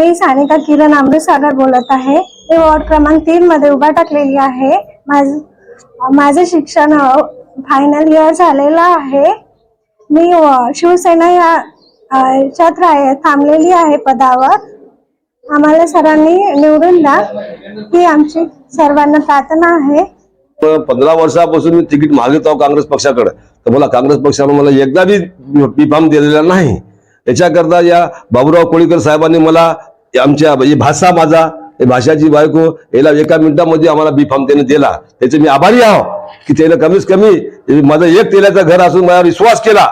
मी सानिका किरण अमृतसागर बोलत आहे। मी वॉर्ड क्रमांक 3 मध्ये उभा टाकलेली आहे। माझे शिक्षण फायनल इयर झालेलं आहे। मी शिवसेना या थांबलेली आहे पदावर। आम्हाला सरांनी निवडून द्या ही आमची सर्वांना प्रार्थना आहे। 15 वर्षापासून मी तिकीट मागितलं काँग्रेस पक्षाकडे, तर मला काँग्रेस पक्षाने मला एकदा बी फॉर्म दिलेला नाही। याच्याकरता या बाबूराव कोळीकर साहेबांनी मला आमच्या भाषा माझा भाषाची बायको याला एका मिनिटामध्ये आम्हाला बी फॉर्म त्याने दिला। त्याचे मी आभारी आहो की त्याने कमीत कमी माझं एक तेलाचं घर असून माझ्यावर विश्वास केला।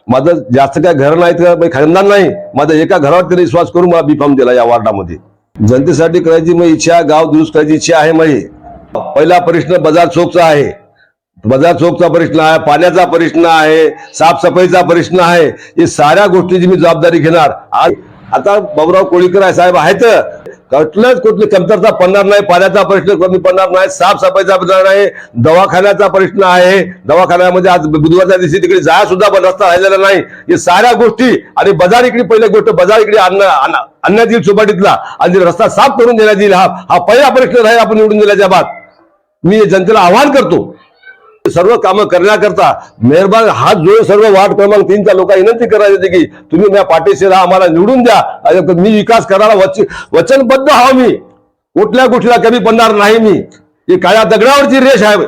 माझं जास्त काय घर नाही तर खानदान नाही, माझा एका घरावर त्याने विश्वास करून मला बी फॉर्म दिला। या वॉर्डामध्ये जनतेसाठी करायची माझी इच्छा, गाव दुरुस्त करायची इच्छा आहे माझी। पहिला प्रश्न बाजार चौकचा आहे, बाजार चौकचा प्रश्न आहे, पाण्याचा प्रश्न आहे, साफसफाईचा प्रश्न आहे। हे साऱ्या गोष्टीची मी जबाबदारी घेणार। आता बाबूराव कोळीकर साहेब आहेत, कुठली कमतरता पडणार नाही, पाण्याचा प्रश्न कमी पडणार नाही, साफसफाईचा प्रश्न आहे, दवाखान्याचा प्रश्न आहे। दवाखान्यामध्ये आज बुधवारच्या दिवशी तिकडे जाया सुद्धा रस्ता राहिलेला नाही। हे साऱ्या गोष्टी आणि बाजार इकडे पहिली गोष्ट बाजार इकडे आणण्यात येईल सोपाटीतला आणि रस्ता साफ करून देण्यात येईल। हा पहिला प्रश्न राहील आपण निवडून दिल्याच्या बाद। मी जनतेला आवाहन करतो सर्व कामं करण्याकरता मेहरबान हात जोडून सर्व वार्ड क्रमांक 3च्या लोकांना विनंती करायची होती की तुम्ही माझ्या पाठीशी राहा, आम्हाला निवडून द्या। मी विकास करायला वचनबद्ध आहो। मी कुठल्या गोष्टीला कमी पडणार नाही। मी ही काळ्या दगडावरची रेष आहे।